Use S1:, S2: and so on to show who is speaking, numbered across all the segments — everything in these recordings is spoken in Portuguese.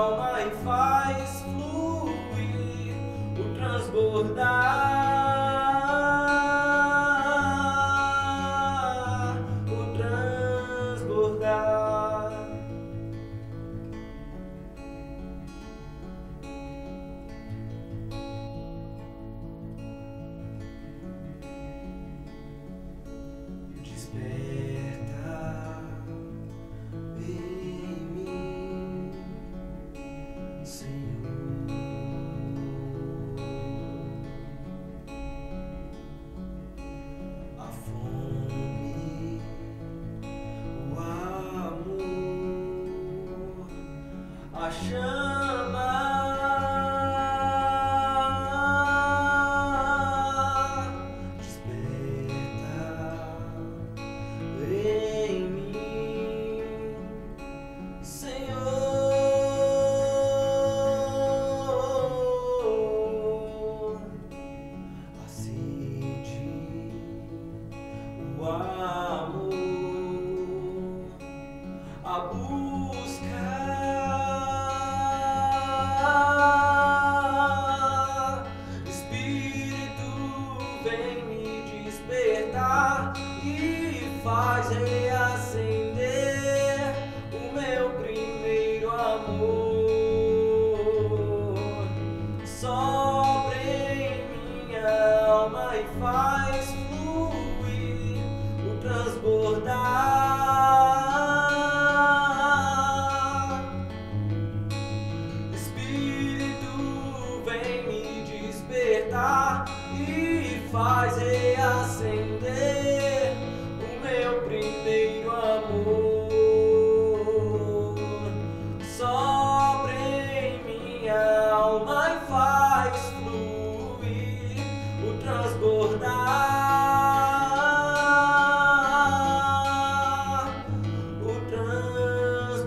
S1: alma e faz fluir o transbordar, o transbordar. Desperta em mim, Senhor, a fome, o amor, a chama. Em mim, Senhor, acende o amor, a busca, Espírito vem me despertar e faz reacender o meu primeiro amor. Sopra em minha alma e faz fluir o transbordar. Espírito vem me despertar e faz reacender o meu primeiro amor. Sopra em minha alma e faz fluir o transbordar, o transbordar,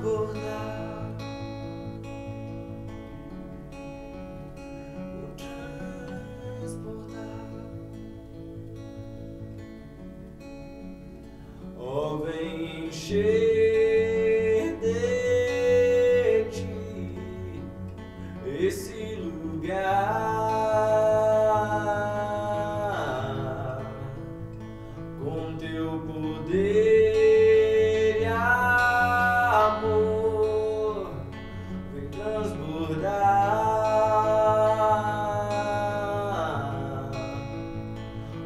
S1: o transbordar. Oh, vem encher de ti esse lugar com teu poder e amor. Vem transbordar.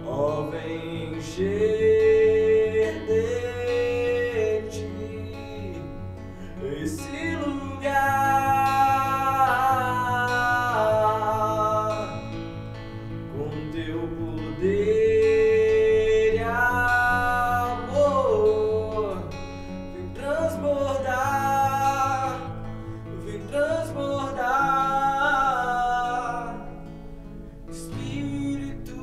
S1: Oh, vem encher de ti esse lugar com teu poder e amor. Vem transbordar, vem transbordar. Espírito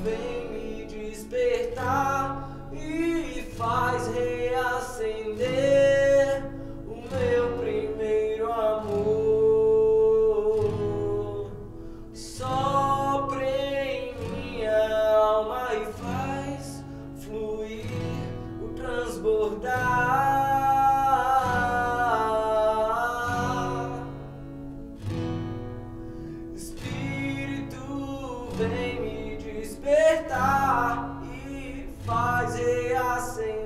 S1: vem me despertar e faz reacender o meu primeiro amor. Sopra em minha alma e faz fluir o transbordar. Espírito vem me despertar e faz reacender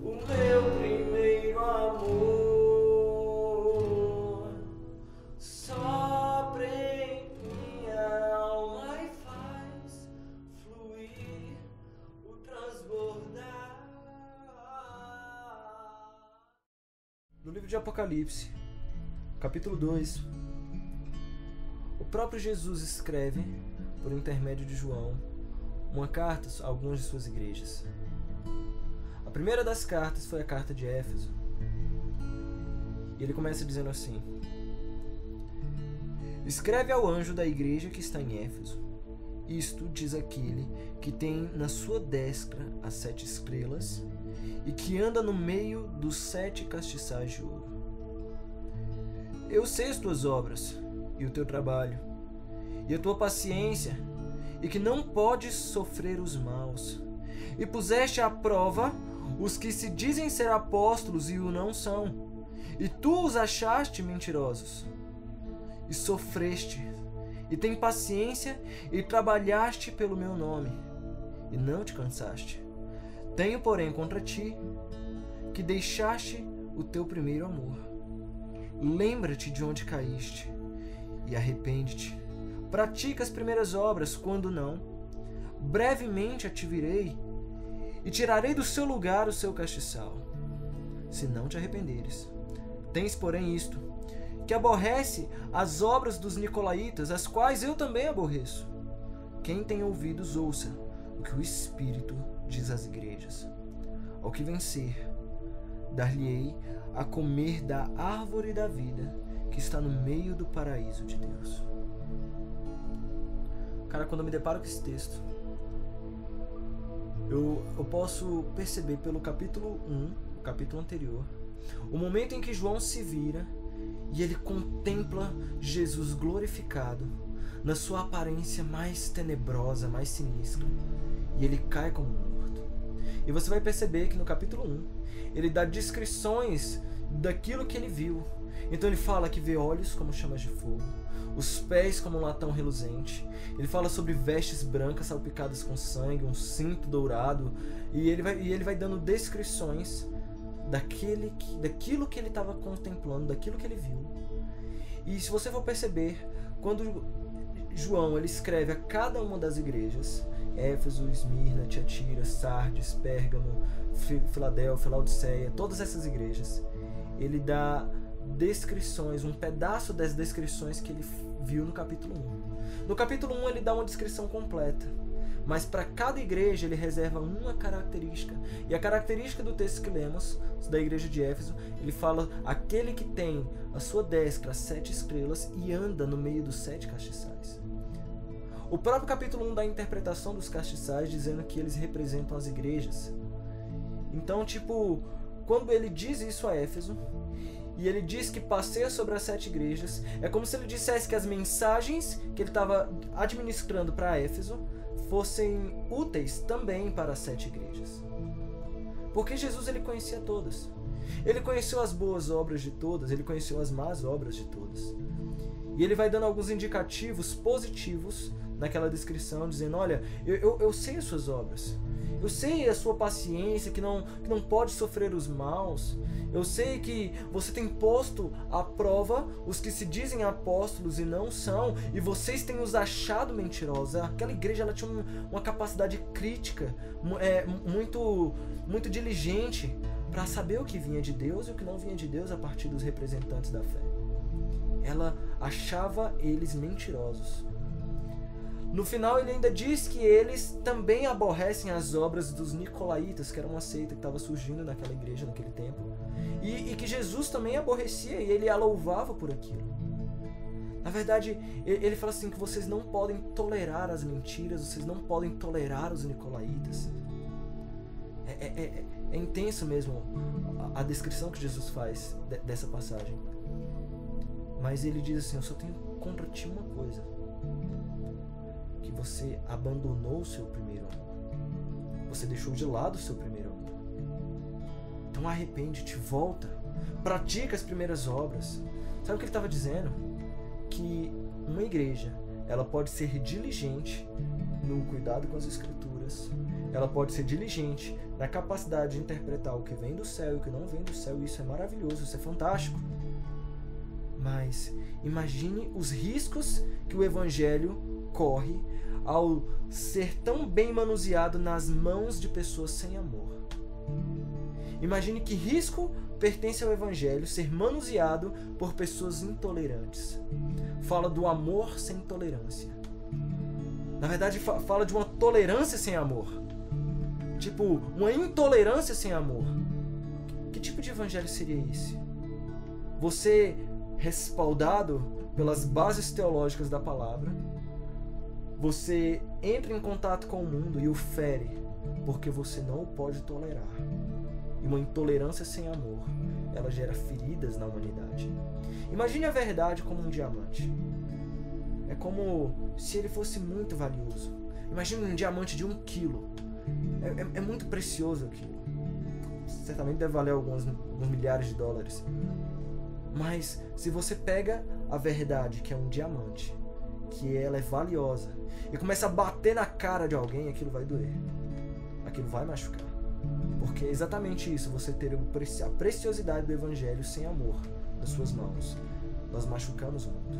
S1: o meu primeiro amor. Sopra em minha alma e faz fluir o transbordar.
S2: No livro de Apocalipse, capítulo 2, o próprio Jesus escreve, por intermédio de João, uma carta a algumas de suas igrejas. A primeira das cartas foi a carta de Éfeso. E ele começa dizendo assim: escreve ao anjo da igreja que está em Éfeso. Isto diz aquele que tem na sua destra as 7 estrelas e que anda no meio dos 7 castiçais de ouro. Eu sei as tuas obras e o teu trabalho e a tua paciência, e que não podes sofrer os maus, e puseste à prova os que se dizem ser apóstolos e o não são, E tu os achaste mentirosos, e sofreste, e tem paciência, e trabalhaste pelo meu nome, e não te cansaste. Tenho, porém, contra ti, que deixaste o teu primeiro amor. Lembra-te de onde caíste, e arrepende-te. Pratica as primeiras obras, quando não, brevemente a te virei, e tirarei do seu lugar o seu castiçal, se não te arrependeres. Tens, porém, isto, que aborrece as obras dos nicolaítas, as quais eu também aborreço. Quem tem ouvidos, ouça o que o Espírito diz às igrejas. Ao que vencer, dar-lhe-ei a comer da árvore da vida que está no meio do paraíso de Deus. Cara, quando eu me deparo com esse texto, eu posso perceber pelo capítulo 1, o capítulo anterior, o momento em que João se vira e ele contempla Jesus glorificado na sua aparência mais tenebrosa, mais sinistra, e ele cai como morto. E você vai perceber que no capítulo 1 ele dá descrições daquilo que ele viu. Então ele fala que vê olhos como chamas de fogo, os pés como um latão reluzente. Ele fala sobre vestes brancas salpicadas com sangue, um cinto dourado, e ele vai dando descrições daquilo que ele estava contemplando, daquilo que ele viu. E se você for perceber, quando João ele escreve a cada uma das igrejas, Éfeso, Esmirna, Tiatira, Sardes, Pérgamo, Filadélfia, Laodiceia, todas essas igrejas, ele dá descrições, um pedaço das descrições que ele viu no capítulo 1. No capítulo 1 ele dá uma descrição completa, mas para cada igreja ele reserva uma característica. E a característica do texto que lemos, da igreja de Éfeso, ele fala: aquele que tem a sua destra 7 estrelas e anda no meio dos 7 castiçais. O próprio capítulo 1 dá a interpretação dos castiçais, dizendo que eles representam as igrejas. Então, quando ele diz isso a Éfeso, e ele diz que passeia sobre as 7 igrejas, é como se ele dissesse que as mensagens que ele estava administrando para Éfeso fossem úteis também para as 7 igrejas. Porque Jesus ele conhecia todas. Ele conheceu as boas obras de todas, ele conheceu as más obras de todas. E ele vai dando alguns indicativos positivos naquela descrição, dizendo: olha, eu sei as suas obras. Eu sei a sua paciência, que não pode sofrer os maus. Eu sei que você tem posto à prova os que se dizem apóstolos e não são, e vocês têm os achado mentirosos. Aquela igreja ela tinha uma capacidade crítica muito diligente para saber o que vinha de Deus e o que não vinha de Deus a partir dos representantes da fé. Ela achava eles mentirosos. No final ele ainda diz que eles também aborrecem as obras dos nicolaítas, que era uma seita que estava surgindo naquela igreja naquele tempo, e que Jesus também aborrecia e ele a louvava por aquilo. Na verdade, ele fala assim que vocês não podem tolerar as mentiras, vocês não podem tolerar os nicolaítas. É intenso mesmo a descrição que Jesus faz dessa passagem. Mas ele diz assim: eu só tenho contra ti uma coisa, que você abandonou o seu primeiro amor. Você deixou de lado o seu primeiro amor. Então arrepende-te, volta, pratica as primeiras obras. Sabe o que ele estava dizendo? Que uma igreja, ela pode ser diligente no cuidado com as escrituras, ela pode ser diligente na capacidade de interpretar o que vem do céu e o que não vem do céu, e isso é maravilhoso, isso é fantástico. Mas imagine os riscos que o evangelho corre ao ser tão bem manuseado nas mãos de pessoas sem amor. Imagine que risco pertence ao evangelho ser manuseado por pessoas intolerantes. Fala do amor sem tolerância. Na verdade, fala de uma tolerância sem amor. Uma intolerância sem amor. Que tipo de evangelho seria esse? Você, respaldado pelas bases teológicas da palavra, você entra em contato com o mundo e o fere, porque você não o pode tolerar. E uma intolerância sem amor, ela gera feridas na humanidade. Imagine a verdade como um diamante. É como se ele fosse muito valioso. Imagine um diamante de 1 quilo. É muito precioso aquilo. Certamente deve valer alguns milhares de dólares. Mas se você pega a verdade, que é um diamante, que ela é valiosa, e começa a bater na cara de alguém, aquilo vai doer. Aquilo vai machucar. Porque é exatamente isso, você ter a preciosidade do Evangelho sem amor nas suas mãos. Nós machucamos o mundo.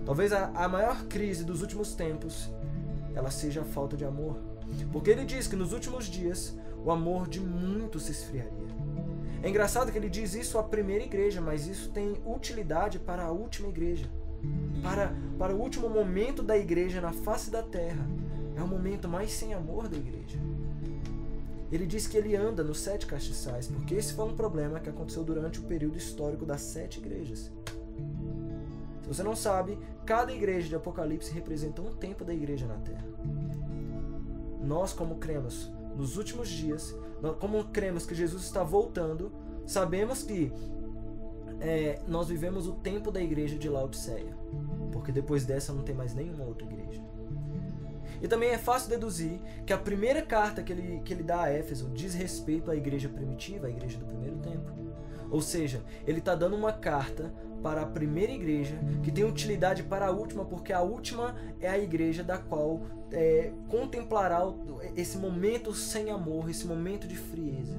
S2: Talvez a maior crise dos últimos tempos, ela seja a falta de amor. Porque ele diz que nos últimos dias, o amor de muitos se esfriaria. É engraçado que ele diz isso à primeira igreja, mas isso tem utilidade para a última igreja. Para o último momento da igreja na face da terra. É o momento mais sem amor da igreja. Ele diz que ele anda nos 7 castiçais, porque esse foi um problema que aconteceu durante o período histórico das 7 igrejas. Se você não sabe, cada igreja de Apocalipse representa um tempo da igreja na terra. Nós, como cremos nos últimos dias, como cremos que Jesus está voltando, sabemos que nós vivemos o tempo da igreja de Laodiceia, porque depois dessa não tem mais nenhuma outra igreja. E também é fácil deduzir que a primeira carta que ele dá a Éfeso diz respeito à igreja primitiva, à igreja do primeiro tempo. Ou seja, ele está dando uma carta para a primeira igreja que tem utilidade para a última, porque a última é a igreja da qual contemplará esse momento sem amor, esse momento de frieza.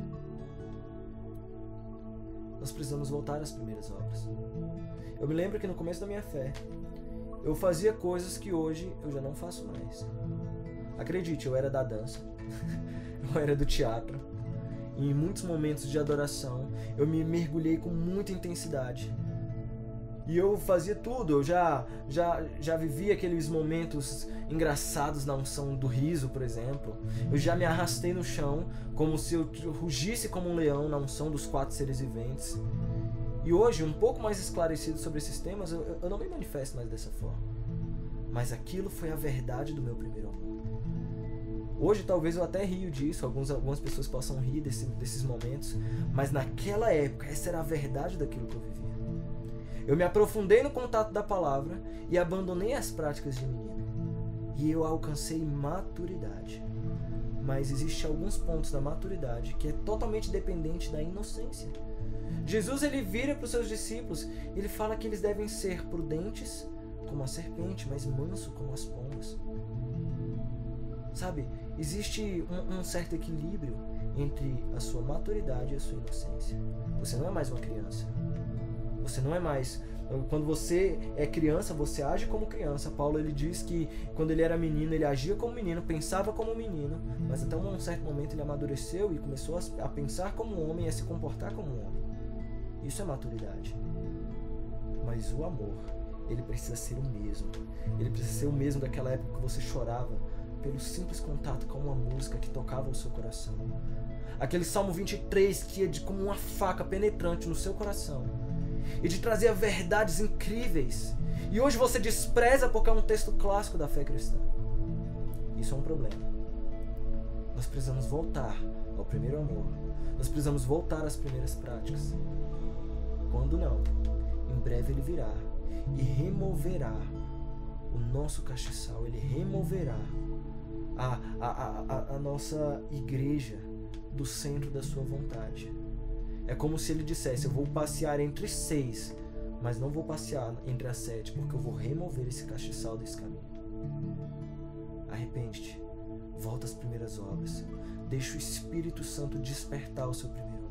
S2: Nós precisamos voltar às primeiras obras. Eu me lembro que no começo da minha fé, eu fazia coisas que hoje eu já não faço mais. Acredite, eu era da dança, eu era do teatro. E em muitos momentos de adoração, eu me mergulhei com muita intensidade. E eu fazia tudo, eu já vivi aqueles momentos engraçados na unção do riso, por exemplo. Eu já me arrastei no chão, como se eu rugisse como um leão na unção dos 4 seres viventes. E hoje, um pouco mais esclarecido sobre esses temas, eu não me manifesto mais dessa forma. Mas aquilo foi a verdade do meu primeiro amor. Hoje talvez eu até rio disso, algumas pessoas possam rir desses momentos, mas naquela época essa era a verdade daquilo que eu vivia. Eu me aprofundei no contato da palavra e abandonei as práticas de menino. E eu alcancei maturidade. Mas existem alguns pontos da maturidade que é totalmente dependente da inocência. Jesus ele vira para os seus discípulos e ele fala que eles devem ser prudentes como a serpente, mas manso como as pombas. Sabe, existe um certo equilíbrio entre a sua maturidade e a sua inocência. Você não é mais uma criança. Você não é mais... Quando você é criança, você age como criança. Paulo ele diz que quando ele era menino, ele agia como menino, pensava como menino, mas até um certo momento ele amadureceu e começou a pensar como um homem e a se comportar como um homem. Isso é maturidade. Mas o amor, ele precisa ser o mesmo. Ele precisa ser o mesmo daquela época que você chorava pelo simples contato com uma música que tocava o seu coração. Aquele Salmo 23 que ia como uma faca penetrante no seu coração e te trazia verdades incríveis. E hoje você despreza porque é um texto clássico da fé cristã. Isso é um problema. Nós precisamos voltar ao primeiro amor. Nós precisamos voltar às primeiras práticas. Quando não, em breve ele virá e removerá o nosso castiçal. Ele removerá a nossa igreja do centro da sua vontade. É como se ele dissesse: eu vou passear entre 6, mas não vou passear entre as 7, porque eu vou remover esse castiçal desse caminho. Arrepende-te, volta às primeiras obras, deixa o Espírito Santo despertar o seu primeiro amor.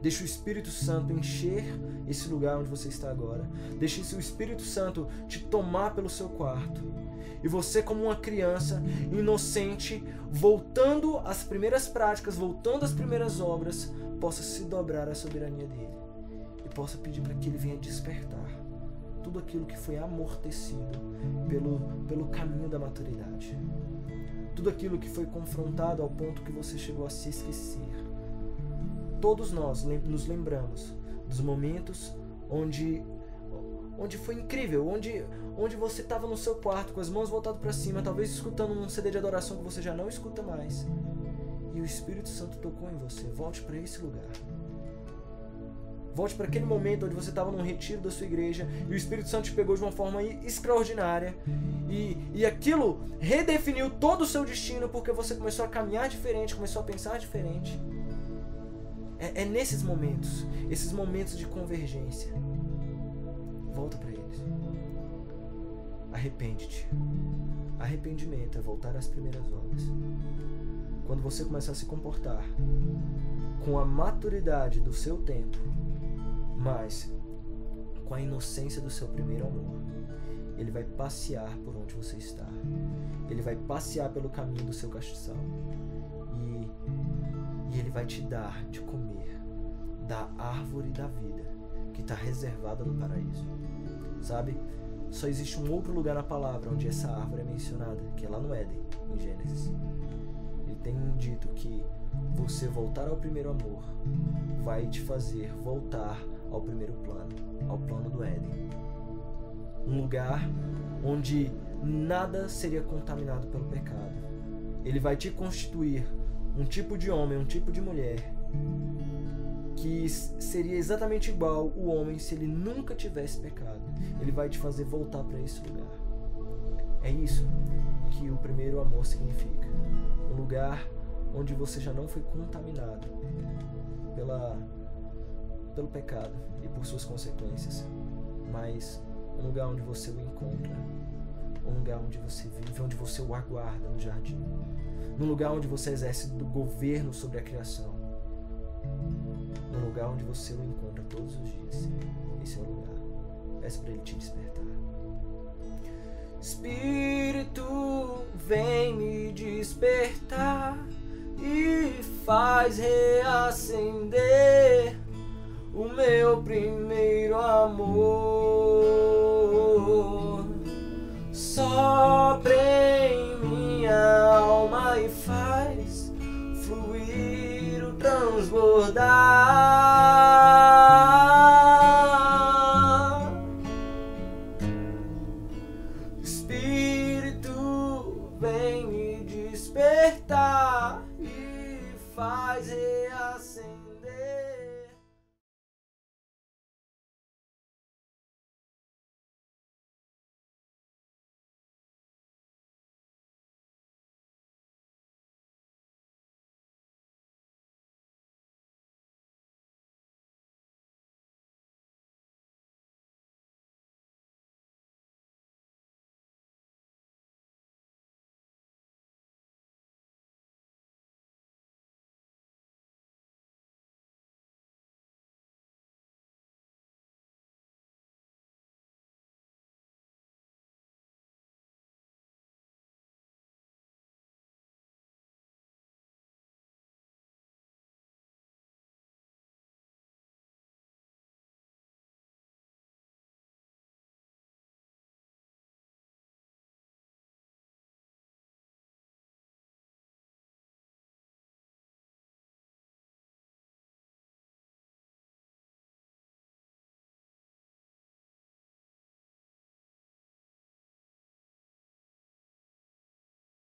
S2: Deixa o Espírito Santo encher esse lugar onde você está agora. Deixa o Espírito Santo te tomar pelo seu quarto. E você, como uma criança inocente, voltando às primeiras práticas, voltando às primeiras obras, possa se dobrar à soberania dele. E possa pedir para que ele venha despertar tudo aquilo que foi amortecido pelo caminho da maturidade. Tudo aquilo que foi confrontado ao ponto que você chegou a se esquecer. Todos nós nos lembramos dos momentos onde foi incrível, onde você estava no seu quarto com as mãos voltadas para cima, talvez escutando um CD de adoração que você já não escuta mais, e o Espírito Santo tocou em você. Volte para esse lugar. Volte para aquele momento onde você estava num retiro da sua igreja e o Espírito Santo te pegou de uma forma extraordinária e aquilo redefiniu todo o seu destino, porque você começou a caminhar diferente, começou a pensar diferente. É nesses momentos, esses momentos de convergência, volta para eles. Arrepende-te. Arrependimento é voltar às primeiras obras. Quando você começar a se comportar com a maturidade do seu tempo, mas com a inocência do seu primeiro amor, ele vai passear por onde você está. Ele vai passear pelo caminho do seu castiçal. E ele vai te dar de comer da árvore da vida que está reservada no paraíso. Sabe? Só existe um outro lugar na palavra onde essa árvore é mencionada, que é lá no Éden, em Gênesis. Ele tem dito que você voltar ao primeiro amor vai te fazer voltar ao primeiro plano, ao plano do Éden. Um lugar onde nada seria contaminado pelo pecado. Ele vai te constituir um tipo de homem, um tipo de mulher que seria exatamente igual o homem se ele nunca tivesse pecado. Ele vai te fazer voltar para esse lugar. É isso que o primeiro amor significa. Um lugar onde você já não foi contaminado pelo pecado e por suas consequências, mas um lugar onde você o encontra, um lugar onde você vive, onde você o aguarda no jardim, num lugar onde você exerce do governo sobre a criação, num lugar onde você o encontra todos os dias. Esse é o lugar. Peça para ele te despertar. Espírito, vem me despertar e faz reacender o meu primeiro amor.